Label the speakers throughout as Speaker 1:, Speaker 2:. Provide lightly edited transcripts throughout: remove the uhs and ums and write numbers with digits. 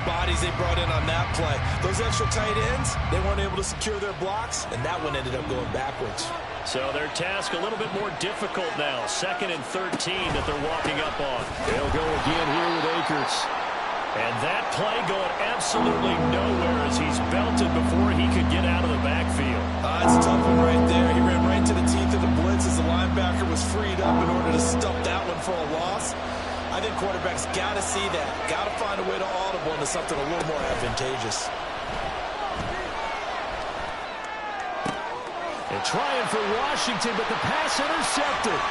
Speaker 1: bodies they brought in on that play. Those extra tight ends, they weren't able to secure their blocks, and that one ended up going backwards.
Speaker 2: So their task a little bit more difficult now. 2nd and 13 that they're walking up on.
Speaker 3: They'll go again here with Akers.
Speaker 2: And that play going absolutely nowhere as he's belted before he could get out of the backfield.
Speaker 1: It's a tough one right there. He ran right to the teeth of the blitz as the linebacker was freed up in order to stuff that one for a loss. I think quarterbacks got to see that. Got to find a way to audible into something a little more advantageous.
Speaker 3: And trying for Washington, but the pass intercepted.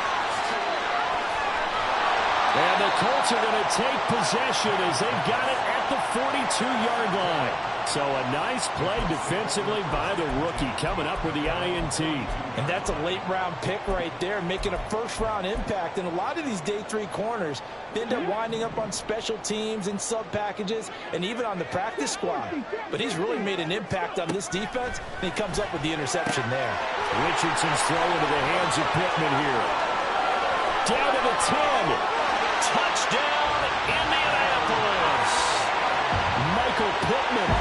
Speaker 3: And the Colts are going to take possession as they've got it at the 42-yard line. So a nice play defensively by the rookie coming up with the INT.
Speaker 1: And that's a late-round pick right there, making a first-round impact. And a lot of these day 3 corners end up winding up on special teams and sub-packages and even on the practice squad. But he's really made an impact on this defense, and he comes up with the interception there.
Speaker 3: Richardson's throw into the hands of Pittman here. Down to the 10.
Speaker 2: Touchdown, Indianapolis.
Speaker 3: Michael Pittman,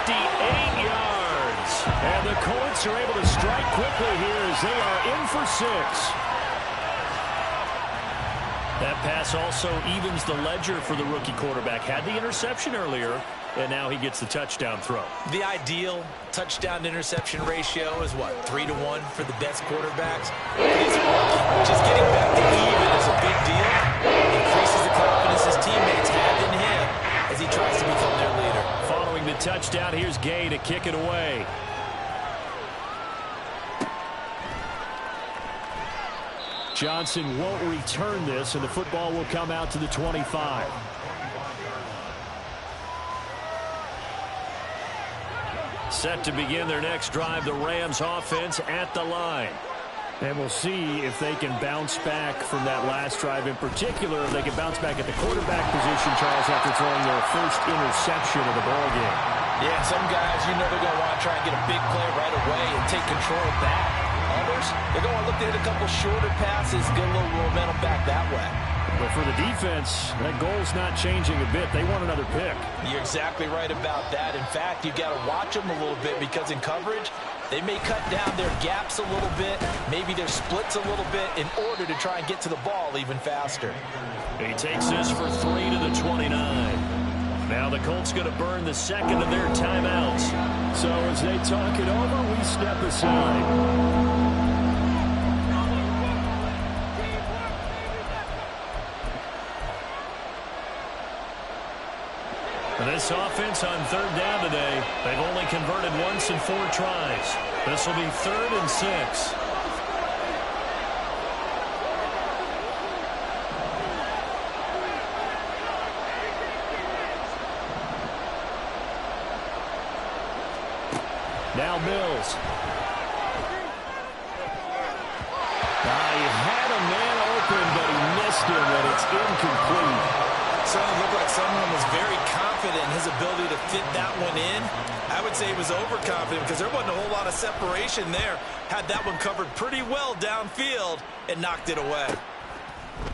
Speaker 2: 58 yards.
Speaker 3: And the Colts are able to strike quickly here as they are in for 6.
Speaker 2: That pass also evens the ledger for the rookie quarterback. Had the interception earlier, and now he gets the touchdown throw.
Speaker 1: The ideal touchdown-interception ratio is, what, 3-to-1 for the best quarterbacks? He's a rookie. Just getting back to even is a big deal. Increases the confidence his teammates have in him as he tries to become their leader.
Speaker 2: Following the touchdown, here's Gay to kick it away.
Speaker 3: Johnson won't return this, and the football will come out to the 25.
Speaker 2: Set to begin their next drive, the Rams offense at the line.
Speaker 3: And we'll see if they can bounce back from that last drive. In particular, if they can bounce back at the quarterback position, Charles, after throwing their first interception of the ballgame.
Speaker 1: Yeah, some guys, you know they're going to want to try and get a big play right away and take control back. Others, they're going to look to hit a couple shorter passes, get a little momentum back that way.
Speaker 3: But for the defense, that goal's not changing a bit. They want another pick.
Speaker 1: You're exactly right about that. In fact, you've got to watch them a little bit because in coverage, they may cut down their gaps a little bit, maybe their splits a little bit in order to try and get to the ball even faster.
Speaker 2: He takes this for 3 to the 29. Now the Colts going to burn the second of their timeouts.
Speaker 3: So as they talk it over, we step aside.
Speaker 2: This offense on 3rd down today, they've only converted once in 4 tries. This will be 3rd and 6.
Speaker 3: Now Mills. He had a man open, but he missed him, and it's incomplete.
Speaker 1: Certainly looked like someone was very confident in his ability to fit that one in. I would say he was overconfident because there wasn't a whole lot of separation there. Had that one covered pretty well downfield and knocked it away.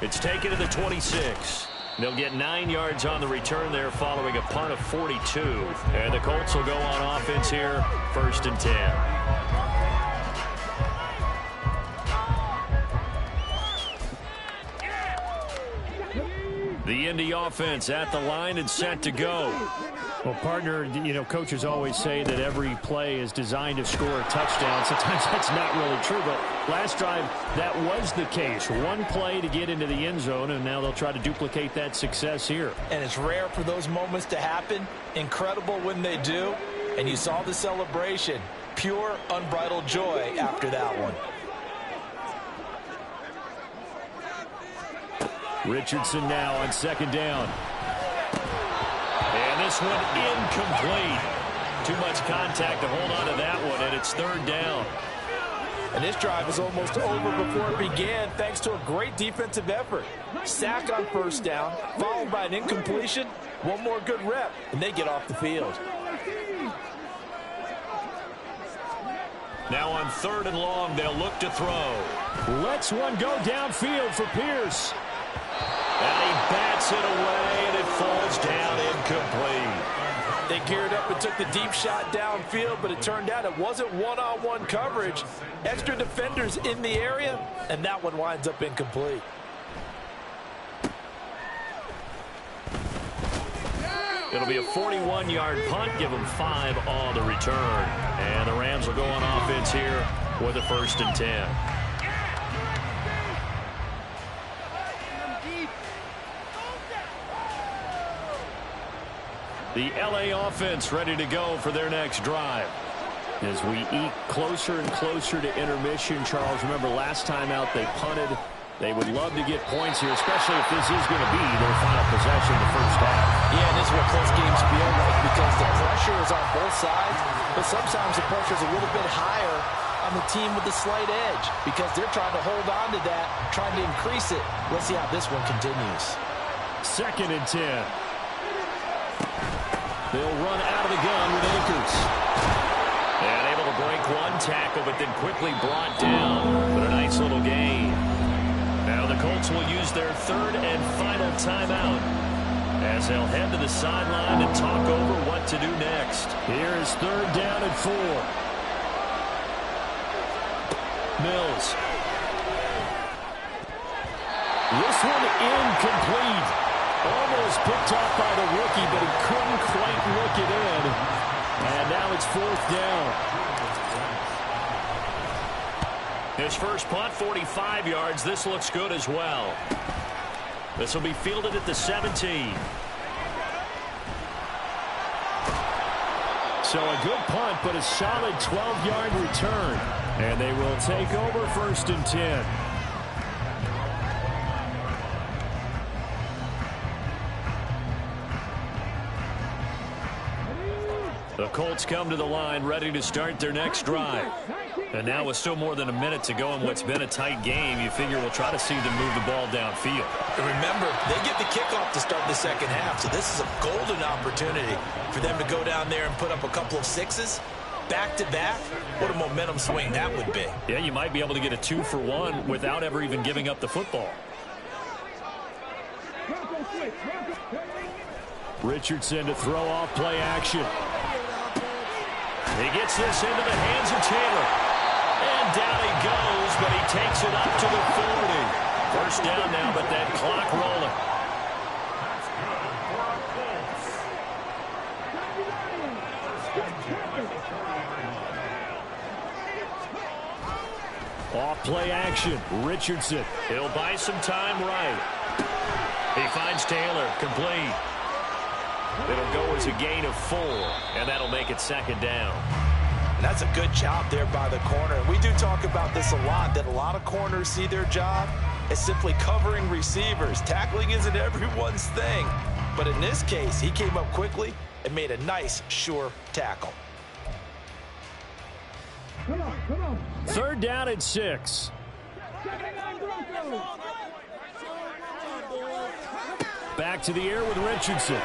Speaker 2: It's taken to the 26. They'll get 9 yards on the return there following a punt of 42. And the Colts will go on offense here, 1st and 10. The Indy offense at the line and set to go.
Speaker 3: Well, partner, you know, coaches always say that every play is designed to score a touchdown. Sometimes that's not really true, but last drive, that was the case. One play to get into the end zone, and now they'll try to duplicate that success here.
Speaker 1: And it's rare for those moments to happen. Incredible when they do. And you saw the celebration. Pure, unbridled joy after that one.
Speaker 3: Richardson now on 2nd down.
Speaker 2: And this one incomplete. Too much contact to hold on to that one, and it's 3rd down.
Speaker 1: And this drive is almost over before it began thanks to a great defensive effort. Sack on 1st down, followed by an incompletion. One more good rep, and they get off the field.
Speaker 2: Now on 3rd and long, they'll look to throw.
Speaker 3: Lets one go downfield for Pierce.
Speaker 2: And he bats it away, and it falls down incomplete.
Speaker 1: They geared up and took the deep shot downfield, but it turned out it wasn't one-on-one coverage. Extra defenders in the area, and that one winds up incomplete.
Speaker 2: It'll be a 41-yard punt. Give them 5 on the return. And the Rams will go on offense here with a 1st and 10. The LA offense ready to go for their next drive. As we eke closer and closer to intermission, Charles, remember last time out they punted. They would love to get points here, especially if this is going to be their final possession in the first half.
Speaker 1: Yeah, this is what close games feel like because the pressure is on both sides, but sometimes the pressure is a little bit higher on the team with the slight edge because they're trying to hold on to that, trying to increase it. Let's see how this one continues.
Speaker 3: 2nd and 10. They'll run out of the gun with Akers.
Speaker 2: And able to break one tackle, but then quickly brought down. But a nice little gain. Now the Colts will use their 3rd and final timeout as they'll head to the sideline and talk over what to do next.
Speaker 3: Here is 3rd down and 4. Mills. This one incomplete. Almost picked off by the rookie, but he couldn't quite look it in. And now it's 4th down.
Speaker 2: His first punt, 45 yards. This looks good as well. This will be fielded at the 17.
Speaker 3: So a good punt, but a solid 12-yard return. And they will take over 1st and 10.
Speaker 2: The Colts come to the line ready to start their next drive. And now with still more than a minute to go in what's been a tight game, you figure we'll try to see them move the ball downfield.
Speaker 1: And remember, they get the kickoff to start the second half, so this is a golden opportunity for them to go down there and put up a couple of 6s back-to-back. What a momentum swing that would be.
Speaker 2: Yeah, you might be able to get a 2-for-1 without ever even giving up the football.
Speaker 3: Richardson to throw off play action.
Speaker 2: He gets this into the hands of Taylor. And down he goes, but he takes it up to the 40. First down now, but that clock rolling.
Speaker 3: Off play action. Richardson.
Speaker 2: He'll buy some time right. He finds Taylor. Complete. It'll go as a gain of 4, and that'll make it 2nd down.
Speaker 1: And that's a good job there by the corner. We do talk about this a lot, that a lot of corners see their job as simply covering receivers. Tackling isn't everyone's thing. But in this case, he came up quickly and made a nice, sure tackle.
Speaker 3: 3rd down and 6. Back to the air with Richardson.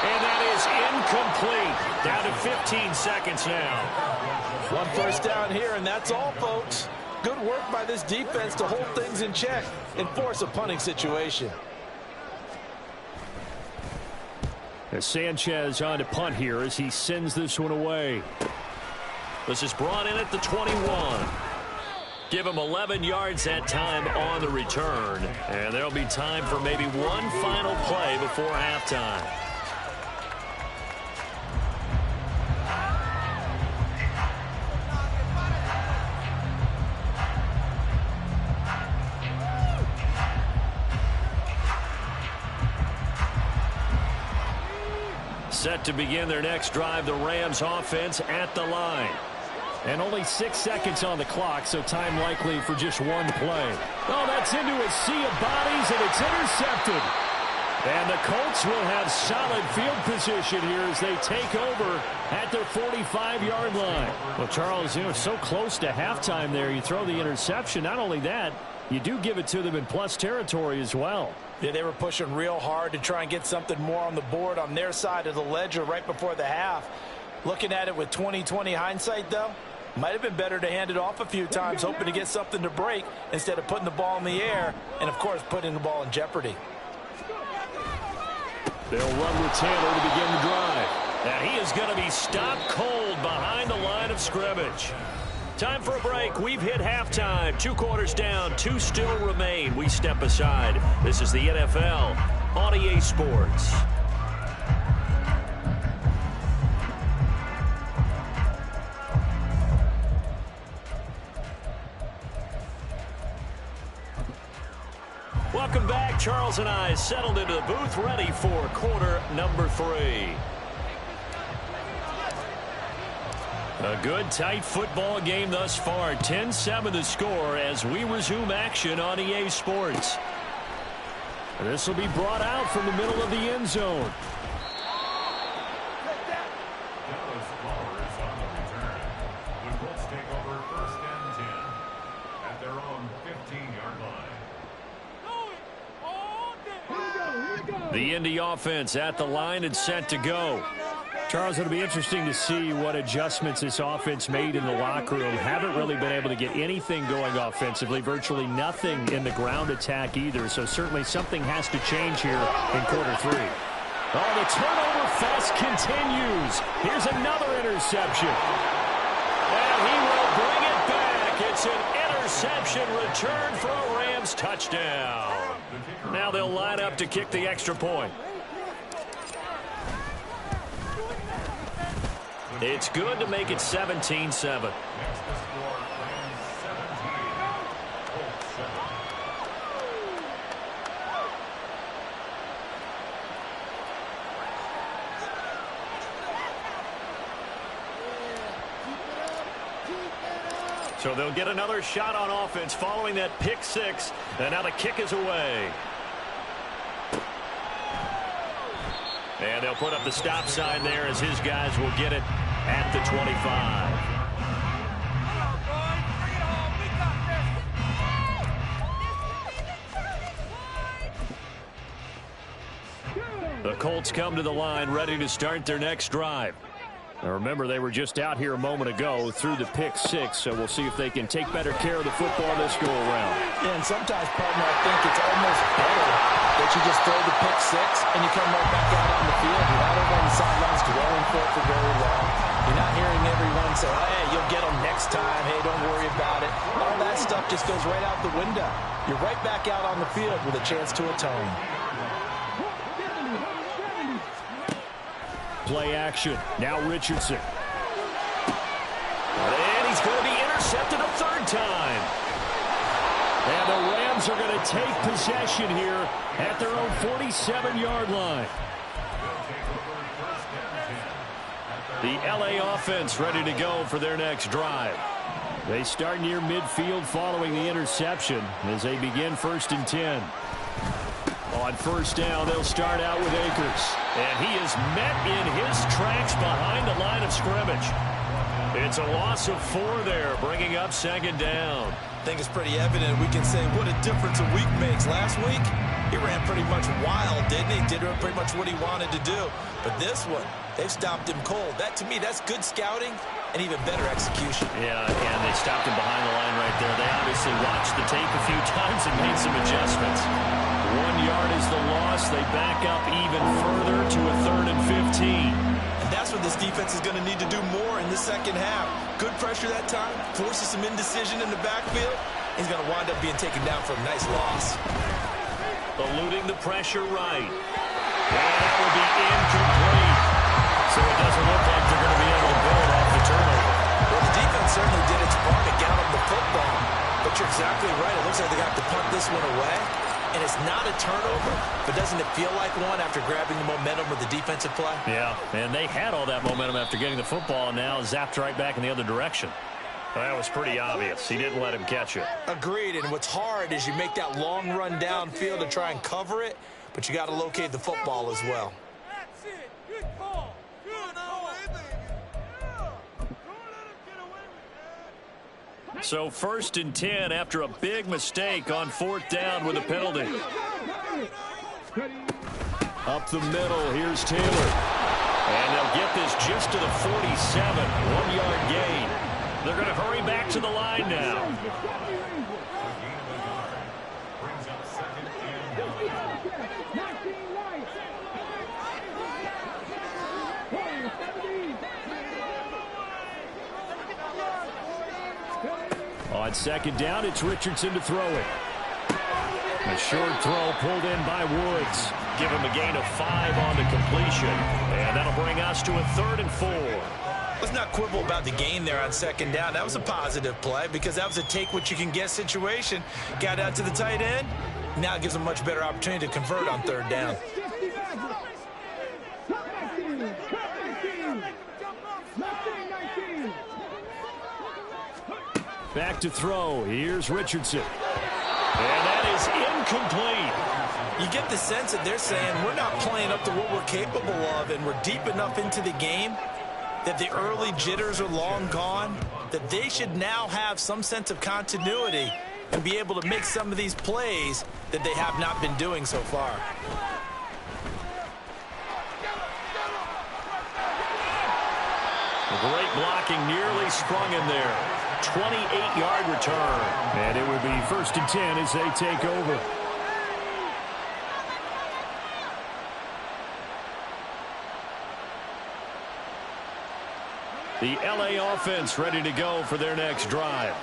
Speaker 2: And that is incomplete. Down to 15 seconds now.
Speaker 1: 1 first down here, and that's all, folks. Good work by this defense to hold things in check and force a punting situation.
Speaker 3: As Sanchez on to punt here as he sends this one away.
Speaker 2: This is brought in at the 21. Give him 11 yards that time on the return. And there'll be time for maybe one final play before halftime. Set to begin their next drive, the Rams offense at the line.
Speaker 3: And only 6 seconds on the clock, so time likely for just one play. Oh, that's into a sea of bodies, and it's intercepted. And the Colts will have solid field position here as they take over at their 45-yard line. Well, Charles, you know, so close to halftime there. You throw the interception. Not only that, you do give it to them in plus territory as well.
Speaker 1: Yeah, they were pushing real hard to try and get something more on the board on their side of the ledger right before the half. Looking at it with 20/20 hindsight, though, might have been better to hand it off a few times, hoping to get something to break instead of putting the ball in the air and, of course, putting the ball in jeopardy.
Speaker 3: They'll run with Taylor to begin the drive.
Speaker 2: And he is going to be stopped cold behind the line of scrimmage. Time for a break. We've hit halftime. 2 quarters down. 2 still remain. We step aside. This is the NFL on EA Sports. Welcome back. Charles and I settled into the booth, ready for quarter number 3. A good, tight football game thus far. 10-7 the score as we resume action on EA Sports. And this will be brought out from the middle of the end zone. The Indy offense at the line and set to go.
Speaker 3: Charles, it'll be interesting to see what adjustments this offense made in the locker room. Haven't really been able to get anything going offensively, virtually nothing in the ground attack either. So certainly something has to change here in quarter 3. Oh, the turnover fest continues. Here's another interception.
Speaker 2: And he will bring it back. It's an interception return for a Rams touchdown. Now they'll line up to kick the extra point. It's good to make it 17-7. So they'll get another shot on offense following that pick 6. And now the kick is away. And they'll put up the stop sign there as his guys will get it at the 25. The Colts come to the line ready to start their next drive. Now remember, they were just out here a moment ago through the pick 6, so we'll see if they can take better care of the football this go around.
Speaker 1: Yeah, and sometimes, partner, I think it's almost better that you just throw the pick 6 and you come right back out on the field. You're not over on the sidelines dwelling for it for very long. You're not hearing everyone say, hey, you'll get them next time. Hey, don't worry about it. All that stuff just goes right out the window. You're right back out on the field with a chance to atone.
Speaker 3: Play action. Now Richardson.
Speaker 2: And he's going to be intercepted a 3rd time.
Speaker 3: And the Rams are going to take possession here at their own 47-yard line. The LA offense ready to go for their next drive. They start near midfield following the interception as they begin 1st and 10. On 1st down, they'll start out with Akers.
Speaker 2: And he is met in his tracks behind the line of scrimmage. It's a loss of 4 there, bringing up 2nd down.
Speaker 1: I think it's pretty evident. We can say what a difference a week makes. Last week, he ran pretty much wild, didn't he? Did pretty much what he wanted to do. But this one, they've stopped him cold. That, to me, that's good scouting and even better execution.
Speaker 2: Yeah, and they stopped him behind the line right there. They obviously watched the tape a few times and made some adjustments. 1 yard is the loss. They back up even further to a 3rd and 15.
Speaker 1: And that's what this defense is going to need to do more in the second half. Good pressure that time, forces some indecision in the backfield. He's going to wind up being taken down for a nice loss.
Speaker 2: Eluding the pressure right. And that will be incomplete. So it doesn't look like they're going to be able to build off the turnover.
Speaker 1: Well, the defense certainly did its part to get the football. But you're exactly right. It looks like they got to punt this one away. And it's not a turnover, but doesn't it feel like one after grabbing the momentum with the defensive play?
Speaker 2: Yeah, and they had all that momentum after getting the football, and now zapped right back in the other direction. That was pretty obvious. He didn't let him catch it.
Speaker 1: Agreed, and what's hard is you make that long run downfield to try and cover it, but you got to locate the football as well.
Speaker 4: That's it. Good call. Good call.
Speaker 2: So 1st and 10 after a big mistake on 4th down with a penalty.
Speaker 3: Up the middle, here's Taylor.
Speaker 2: And they'll get this just to the 47, 1-yard gain. They're going to hurry back to the line now.
Speaker 3: On second down, it's Richardson to throw it. A short throw pulled in by Woods.
Speaker 2: Give him a gain of 5 on the completion. And that'll bring us to a 3rd and 4.
Speaker 1: Let's not quibble about the gain there on second down. That was a positive play because that was a take-what-you-can-get situation. Got out to the tight end. Now it gives them a much better opportunity to convert on 3rd down.
Speaker 3: Back to throw. Here's Richardson.
Speaker 2: And that is incomplete.
Speaker 1: You get the sense that they're saying we're not playing up to what we're capable of, and we're deep enough into the game that the early jitters are long gone, that they should now have some sense of continuity and be able to make some of these plays that they have not been doing so far.
Speaker 2: Great blocking, nearly sprung him there. 28-yard return.
Speaker 3: And it would be 1st and 10 as they take over. The LA offense ready to go for their next drive.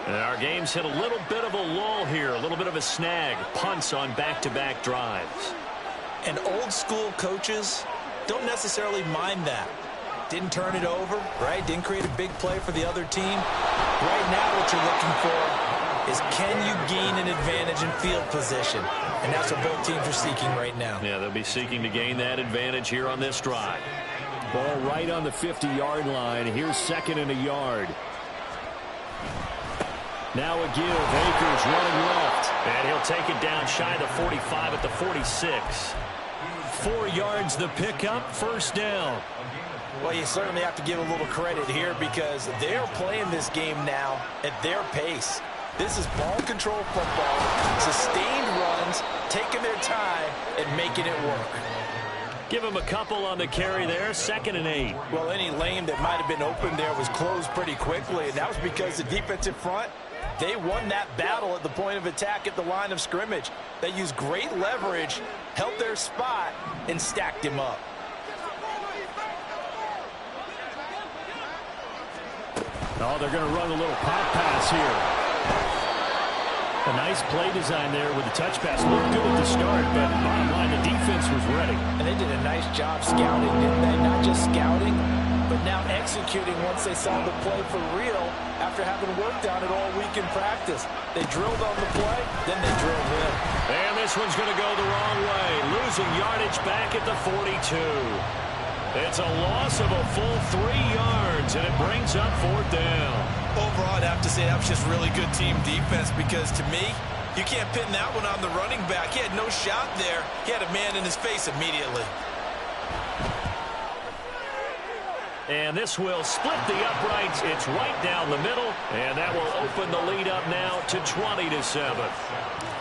Speaker 2: And our game's hit a little bit of a lull here, a little bit of a snag. Punts on back-to-back drives.
Speaker 1: And old-school coaches don't necessarily mind that. Didn't turn it over, right? Didn't create a big play for the other team. Right now what you're looking for is can you gain an advantage in field position? And that's what both teams are seeking right now.
Speaker 2: Yeah, they'll be seeking to gain that advantage here on this drive.
Speaker 3: Ball right on the 50-yard line. Here's 2nd and a yard. Now a give. Akers running left.
Speaker 2: And he'll take it down shy of the 45 at the 46.
Speaker 3: 4 yards the pickup. 1st down.
Speaker 1: Well, you certainly have to give a little credit here because they're playing this game now at their pace. This is ball control football, sustained runs, taking their time and making it work.
Speaker 2: Give him a couple on the carry there. 2nd and 8.
Speaker 1: Well, any lane that might have been open there was closed pretty quickly, and that was because the defensive front, they won that battle at the point of attack at the line of scrimmage. They used great leverage, held their spot, and stacked him up.
Speaker 3: Oh, they're going to run a little pop pass here. A nice play design there with the touch pass. Looked good at the start, but bottom line, the defense was ready.
Speaker 1: And they did a nice job scouting, didn't they? Not just scouting, but now executing once they saw the play for real after having worked on it all week in practice. They drilled on the play, then they drilled in.
Speaker 2: And this one's going to go the wrong way. Losing yardage back at the 42. It's a loss of a full 3 yards, and it brings up 4th down.
Speaker 1: Overall, I'd have to say that was just really good team defense because, to me, you can't pin that one on the running back. He had no shot there. He had a man in his face immediately.
Speaker 2: And this will split the uprights. It's right down the middle, and that will open the lead up now to 20-7.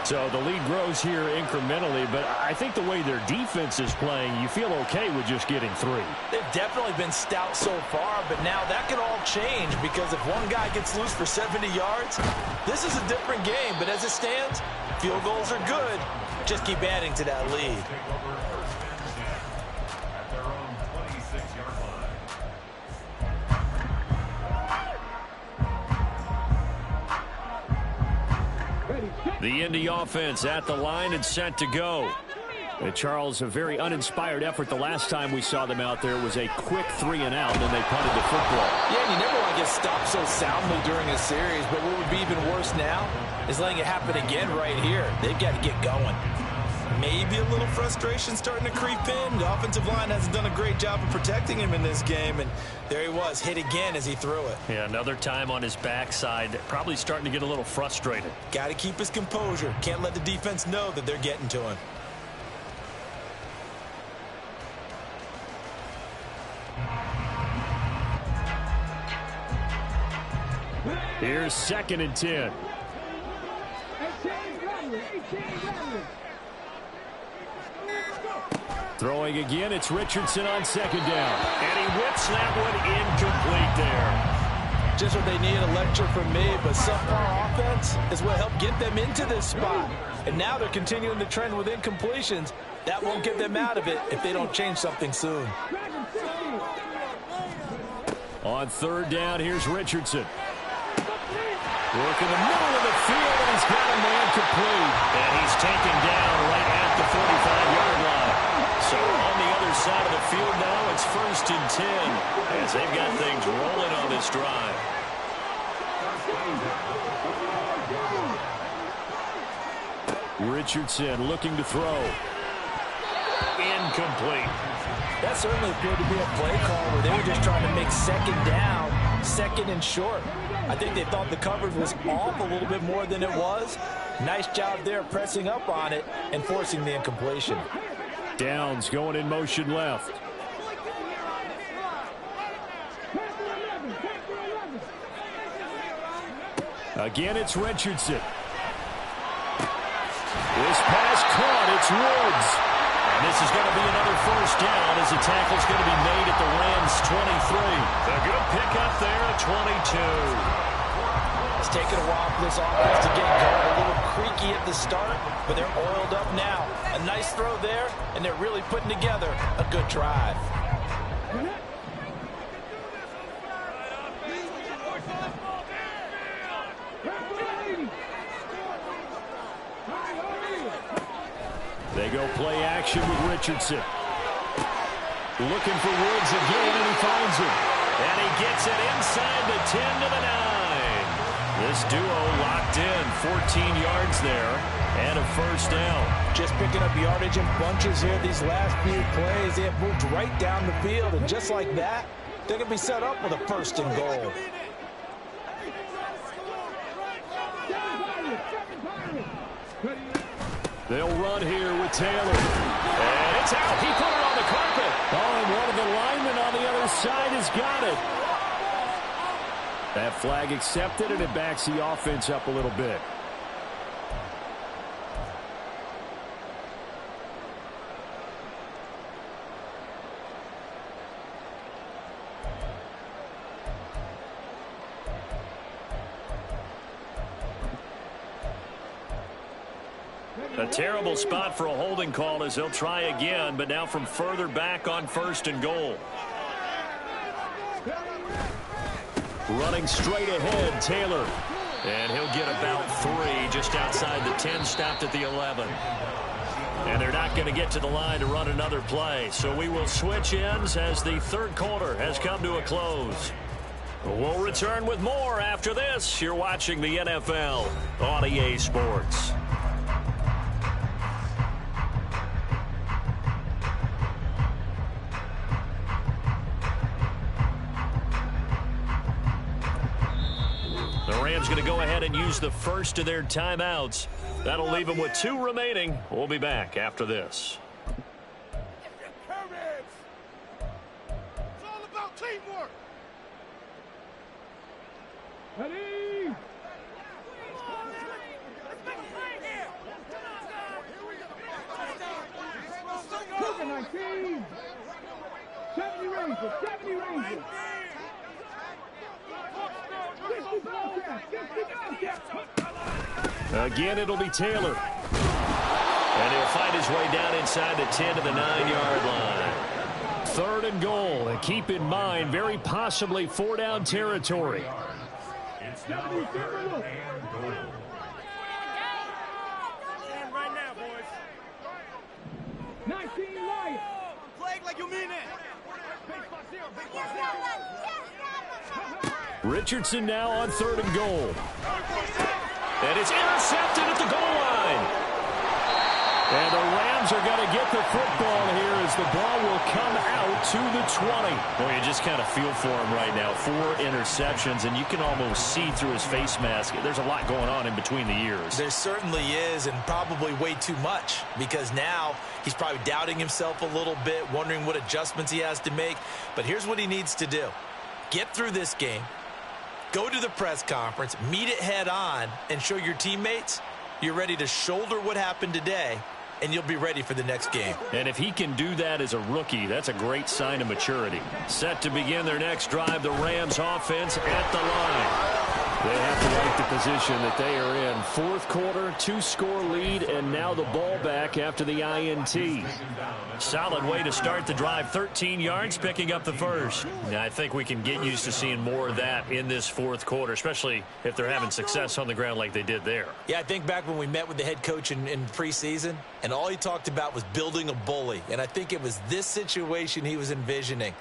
Speaker 3: So the lead grows here incrementally, but I think the way their defense is playing, you feel okay with just getting 3.
Speaker 1: They've definitely been stout so far, but now that can all change because if one guy gets loose for 70 yards, this is a different game. But as it stands, field goals are good. Just keep adding to that lead.
Speaker 3: The Indy offense at the line and set to go. Charles, a very uninspired effort the last time we saw them out there was a quick 3-and-out, and then they punted the football.
Speaker 1: Yeah, and you never want to get stopped so soundly during a series, but what would be even worse now is letting it happen again right here. They've got to get going. Maybe a little frustration starting to creep in. The offensive line hasn't done a great job of protecting him in this game, and there he was, hit again as he threw it.
Speaker 2: Yeah, another time on his backside, probably starting to get a little frustrated.
Speaker 1: Got to keep his composure. Can't let the defense know that they're getting to him.
Speaker 3: Here's 2nd and 10. Throwing again, it's Richardson on 2nd down.
Speaker 2: And he whips that one incomplete there.
Speaker 1: Just what they need, a lecture from me, but subpar offense is what helped get them into this spot. And now they're continuing the trend with incompletions. That won't get them out of it if they don't change something soon.
Speaker 3: On 3rd down, here's Richardson. Working the middle of the field, and he's got a man complete.
Speaker 2: And he's taken down right at the 45-yard line. So on the other side of the field now, it's 1st and 10 as they've got things rolling on this drive.
Speaker 3: Richardson looking to throw.
Speaker 2: Incomplete.
Speaker 1: That certainly appeared to be a play call where they were just trying to make second down, second and short. I think they thought the coverage was off a little bit more than it was. Nice job there pressing up on it and forcing the incompletion.
Speaker 3: Downs going in motion left. Again, it's Richardson. This pass caught. It's Woods.
Speaker 2: And this is going to be another 1st down as the tackle's going to be made at the Rams' 23. A good pickup there at 22.
Speaker 1: It's taken a while for this offense to get going. A little creaky at the start, but they're oiled up now. A nice throw there, and they're really putting together a good drive.
Speaker 3: They go play action with Richardson. Looking for Woods again, and he finds him.
Speaker 2: And he gets it inside the 10 to the 9. This duo locked in, 14 yards there, and a 1st down.
Speaker 1: Just picking up yardage in bunches here these last few plays. They have moved right down the field, and just like that, they're going to be set up with a 1st and goal.
Speaker 3: They'll run here with Taylor.
Speaker 2: And it's out. He put it on the carpet.
Speaker 3: Oh, and one of the linemen on the other side has got it. That flag accepted, and it backs the offense up a little bit.
Speaker 2: A terrible spot for a holding call as they'll try again, but now from further back on 1st and goal.
Speaker 3: Running straight ahead, Taylor.
Speaker 2: And he'll get about 3 just outside the 10, stopped at the 11. And they're not going to get to the line to run another play. So we will switch ends as the 3rd quarter has come to a close. We'll return with more after this. You're watching the NFL on EA Sports. The Rams going to go ahead and use the first of their timeouts. That'll leave them with 2 remaining. We'll be back after this.
Speaker 4: It's all about teamwork.
Speaker 5: Ready? Cooking 19. 70 Rangers. 70 Rangers.
Speaker 3: Again, it'll be Taylor.
Speaker 2: And he'll find his way down inside the 10 to the 9-yard line.
Speaker 3: 3rd and goal. And keep in mind, very possibly 4-down territory.
Speaker 5: It's now 3rd and goal.
Speaker 4: Stand right now, boys.
Speaker 5: 19 Lions.
Speaker 4: Play like you mean it.
Speaker 3: Richardson now on 3rd and goal.
Speaker 2: And it's intercepted at the goal line.
Speaker 3: And the Rams are going to get the football here as the ball will come out to the 20.
Speaker 2: Boy, you just kind of feel for him right now. 4 interceptions, and you can almost see through his face mask. There's a lot going on in between the ears.
Speaker 1: There certainly is, and probably way too much, because now he's probably doubting himself a little bit, wondering what adjustments he has to make. But here's what he needs to do. Get through this game, go to the press conference, meet it head on, and show your teammates you're ready to shoulder what happened today, and you'll be ready for the next game.
Speaker 2: And if he can do that as a rookie, that's a great sign of maturity. Set to begin their next drive, the Rams offense at the line.
Speaker 3: They have to like the position that they are in. Fourth quarter, 2-score lead, and now the ball back after the INT.
Speaker 2: Solid way to start the drive. 13 yards, picking up the first. Now, I think we can get used to seeing more of that in this fourth quarter, especially if they're having success on the ground like they did there.
Speaker 1: Yeah, I think back when we met with the head coach in preseason, and all he talked about was building a bully. And I think it was this situation he was envisioning.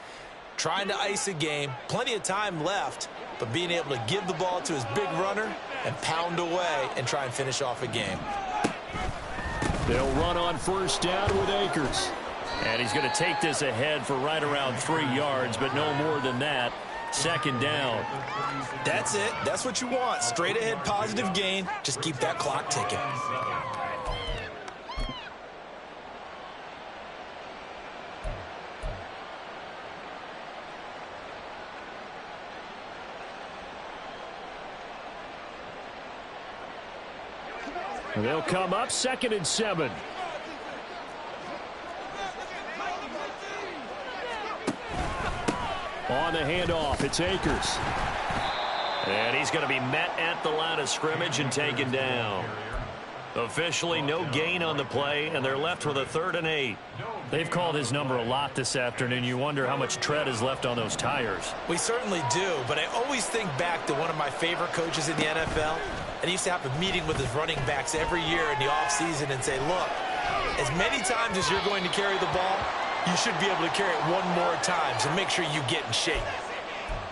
Speaker 1: Trying to ice a game, plenty of time left, but being able to give the ball to his big runner and pound away and try and finish off a game.
Speaker 3: They'll run on first down with Akers.
Speaker 2: And he's going to take this ahead for right around 3 yards, but no more than that. Second down.
Speaker 1: That's it. That's what you want. Straight ahead positive gain. Just keep that clock ticking.
Speaker 3: They'll come up 2nd and 7. On the handoff, it's Akers.
Speaker 2: And he's going to be met at the line of scrimmage and taken down. Officially no gain on the play, and they're left with a 3rd and 8.
Speaker 3: They've called his number a lot this afternoon. You wonder how much tread is left on those tires.
Speaker 1: We certainly do, but I always think back to one of my favorite coaches in the NFL, and he used to have a meeting with his running backs every year in the offseason and say, look, as many times as you're going to carry the ball, you should be able to carry it one more time, so make sure you get in shape.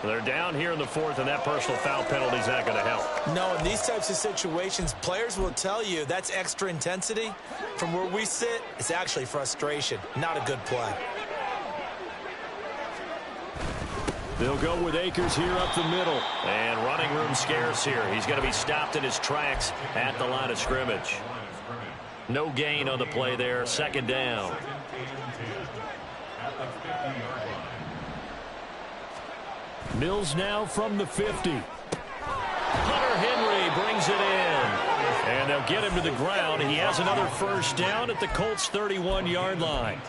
Speaker 3: They're down here in the 4th, and that personal foul penalty is not going to help.
Speaker 1: No, in these types of situations, players will tell you that's extra intensity. From where we sit, it's actually frustration, not a good play.
Speaker 3: They'll go with Akers here up the middle.
Speaker 2: And running room scarce here. He's going to be stopped in his tracks at the line of scrimmage. No gain on the play there. 2nd down.
Speaker 3: Mills now from the 50. Hunter Henry brings it in. And they'll get him to the ground. He has another first down at the Colts' 31-yard line.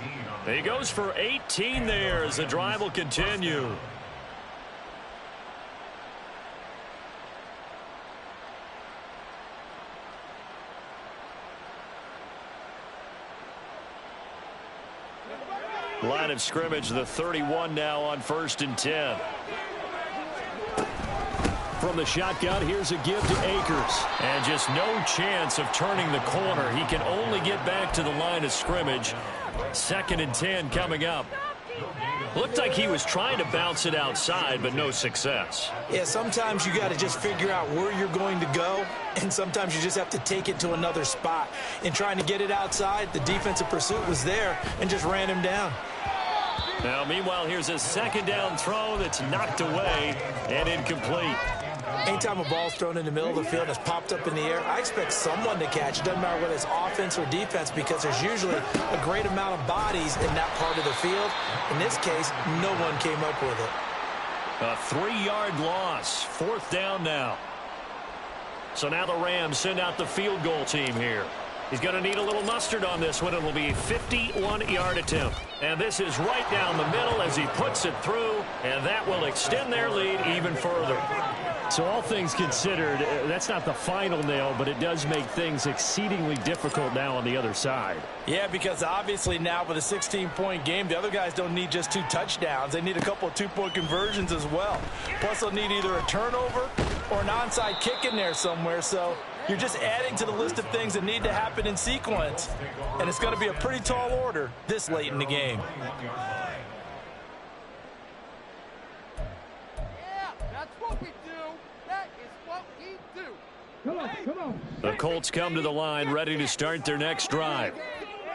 Speaker 3: He goes for 18 there as the drive will continue. Line of scrimmage, the 31 now on 1st and 10. From the shotgun, here's a give to Akers. And just no chance of turning the corner. He can only get back to the line of scrimmage. 2nd and 10 coming up. Looked like he was trying to bounce it outside, but no success.
Speaker 1: Yeah, sometimes you got to just figure out where you're going to go, and sometimes you just have to take it to another spot. In trying to get it outside, the defensive pursuit was there and just ran him down.
Speaker 3: Now, meanwhile, here's a 2nd down throw that's knocked away and incomplete.
Speaker 1: Anytime a ball's thrown in the middle of the field and it's popped up in the air, I expect someone to catch. It doesn't matter whether it's offense or defense, because there's usually a great amount of bodies in that part of the field. In this case, no one came up with it.
Speaker 3: A 3-yard loss. 4th down now. So now the Rams send out the field goal team here. He's going to need a little mustard on this one. It will be a 51-yard attempt. And this is right down the middle as he puts it through, and that will extend their lead even further. So all things considered, that's not the final nail, but it does make things exceedingly difficult now on the other side.
Speaker 1: Yeah, because obviously now with a 16-point game, the other guys don't need just 2 touchdowns. They need a couple of 2-point conversions as well. Plus, they'll need either a turnover or an onside kick in there somewhere. So you're just adding to the list of things that need to happen in sequence. And it's going to be a pretty tall order this late in the game.
Speaker 3: The Colts come to the line ready to start their next drive.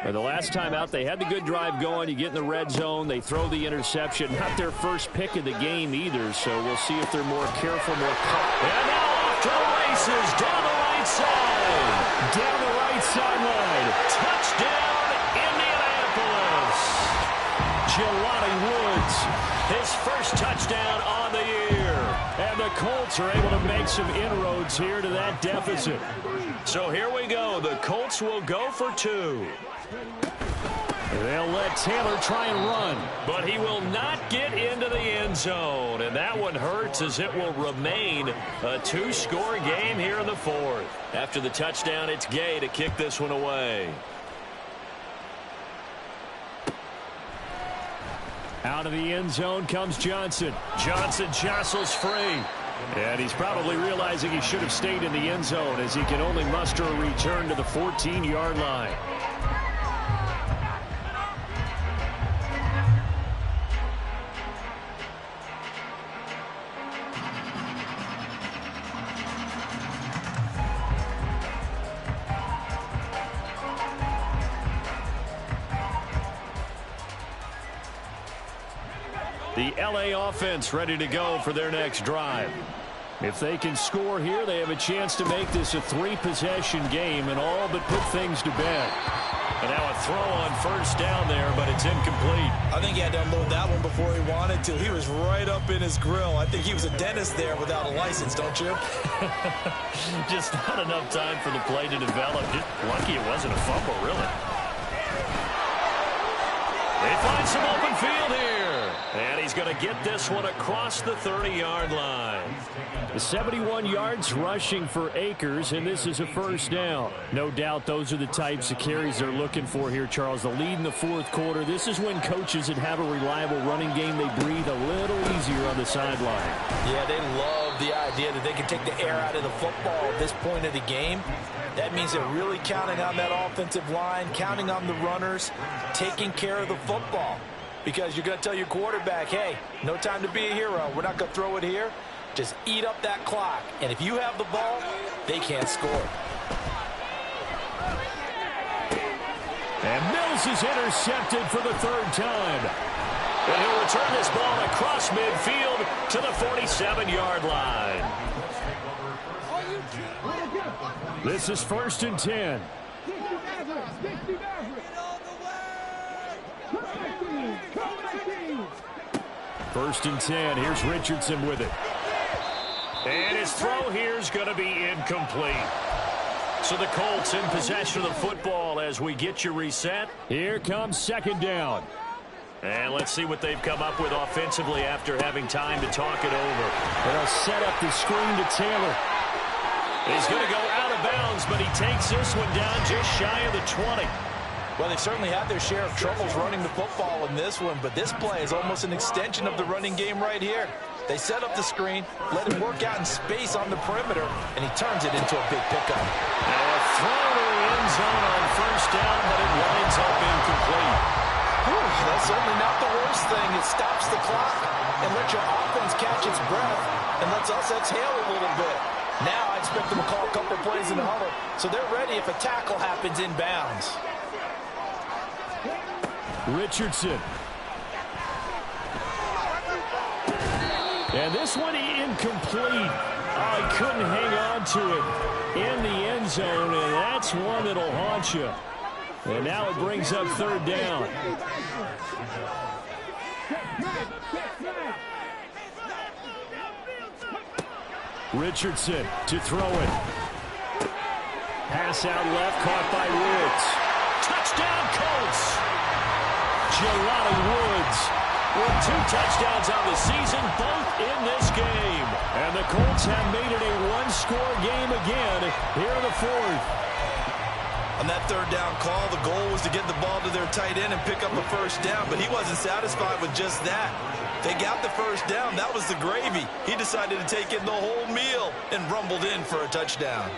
Speaker 3: And the last time out, they had the good drive going. You get in the red zone, they throw the interception. Not their first pick of the game either, so we'll see if they're more careful, more cautious. And now off to the races, down the right side. Down the right sideline. Touchdown, Indianapolis. Jelani Woods, his first touchdown on the year. And the Colts are able to make some inroads here to that deficit. So here we go. The Colts will go for 2. They'll let Taylor try and run.
Speaker 2: But he will not get into the end zone. And that one hurts as it will remain a two-score game here in the fourth. After the touchdown, it's Gay to kick this one away.
Speaker 3: Out of the end zone comes Johnson.
Speaker 2: Johnson jostles free.
Speaker 3: And he's probably realizing he should have stayed in the end zone as he can only muster a return to the 14-yard line. The LA offense ready to go for their next drive. If they can score here, they have a chance to make this a three-possession game and all but put things to bed.
Speaker 2: And now a throw on first down there, but it's incomplete.
Speaker 1: I think he had to unload that one before he wanted to. He was right up in his grill. I think he was a dentist there without a license, don't you?
Speaker 2: Just not enough time for the play to develop. Just lucky it wasn't a fumble, really. They find some open field here. And he's going to get this one across the 30-yard line.
Speaker 3: The 71 yards rushing for Akers, and this is a first down. No doubt those are the types of carries they're looking for here, Charles. The lead in the fourth quarter. This is when coaches that have a reliable running game, they breathe a little easier on the sideline.
Speaker 1: Yeah, they love the idea that they can take the air out of the football at this point of the game. That means they're really counting on that offensive line, counting on the runners, taking care of the football. Because you're going to tell your quarterback, hey, no time to be a hero. We're not going to throw it here. Just eat up that clock. And if you have the ball, they can't score.
Speaker 3: And Mills is intercepted for the third time.
Speaker 2: And he'll return this ball across midfield to the 47-yard line.
Speaker 3: This is 1st and 10. First and 10. Here's Richardson with it.
Speaker 2: And his throw here is going to be incomplete. So the Colts in possession of the football as we get you reset.
Speaker 3: Here comes 2nd down.
Speaker 2: And let's see what they've come up with offensively after having time to talk it over.
Speaker 3: They'll set up the screen to Taylor.
Speaker 2: He's going to go out of bounds, but he takes this one down just shy of the 20.
Speaker 1: Well, they've certainly had their share of troubles running the football in this one, but this play is almost an extension of the running game right here. They set up the screen, let him work out in space on the perimeter, and he turns it into a big pickup.
Speaker 2: Now a throw to the end zone on first down, but it winds up incomplete.
Speaker 1: Whew, that's certainly not the worst thing. It stops the clock and lets your offense catch its breath and lets us exhale a little bit. Now I expect them to call a couple plays in the huddle, so they're ready if a tackle happens inbounds.
Speaker 3: Richardson. And this one incomplete. Oh, he couldn't hang on to it in the end zone, and that's one that'll haunt you. And now it brings up 3rd down. Richardson to throw it. Pass out left, caught by Woods.
Speaker 2: Touchdown, Colts!
Speaker 3: Jelani Woods
Speaker 2: with 2 touchdowns on the season, both in this game.
Speaker 3: And the Colts have made it a one-score game again here in the fourth.
Speaker 1: On that 3rd down call, the goal was to get the ball to their tight end and pick up a first down, but he wasn't satisfied with just that. They got the first down. That was the gravy. He decided to take in the whole meal and rumbled in for a touchdown.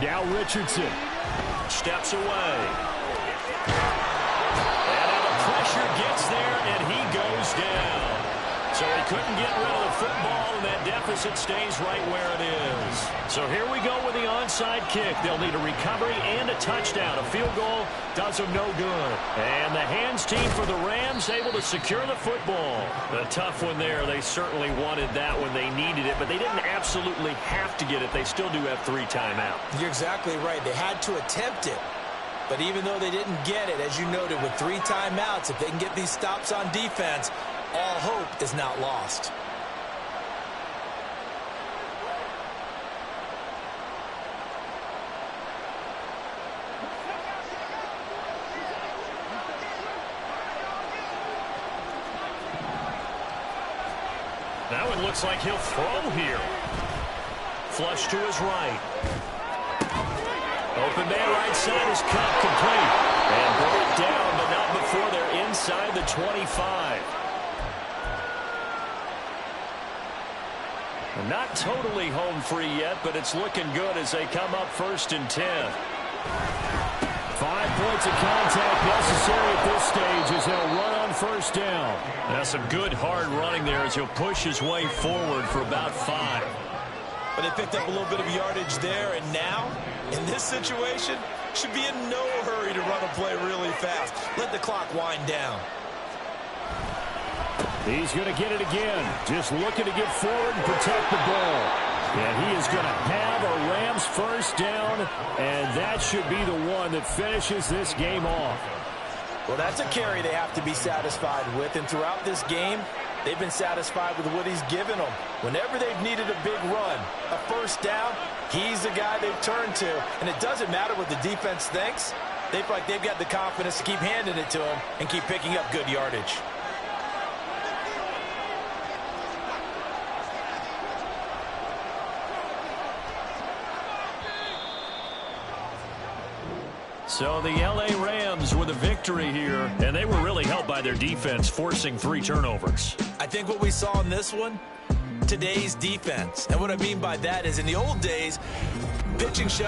Speaker 3: Now Richardson
Speaker 2: steps away. And now the pressure gets there, and he goes down. So he couldn't get rid of the football, and that deficit stays right where it is. So here we go with the onside kick. They'll need a recovery and a touchdown. A field goal does them no good. And the hands team for the Rams able to secure the football. A tough one there. They certainly wanted that when they needed it, but they didn't absolutely have to get it. They still do have 3 timeouts.
Speaker 1: You're exactly right. They had to attempt it. But even though they didn't get it, as you noted, with 3 timeouts, if they can get these stops on defense, all hope is not lost.
Speaker 2: looks like he'll throw here. Flush to his right. Open man right side is cut complete. And brought down, but not before they're inside the 25. Not totally home free yet, but it's looking good as they come up 1st and 10.
Speaker 3: 5 points of contact necessary at this stage as they'll run on 1st down.
Speaker 2: That's some good hard running there as he'll push his way forward for about 5.
Speaker 1: But they picked up a little bit of yardage there, and now, in this situation, should be in no hurry to run a play really fast. Let the clock wind down.
Speaker 3: He's going to get it again. Just looking to get forward and protect the ball. And he is going to have a Rams 1st down, and that should be the one that finishes this game off.
Speaker 1: Well, that's a carry they have to be satisfied with, and throughout this game, they've been satisfied with what he's given them. Whenever they've needed a big run, a 1st down, he's the guy they've turned to. And it doesn't matter what the defense thinks. They feel like they've got the confidence to keep handing it to him and keep picking up good yardage.
Speaker 2: So the L.A. Rams with a victory here, and they were really helped by their defense, forcing 3 turnovers.
Speaker 1: I think what we saw in this one, today's defense. And what I mean by that is in the old days, pitching shutout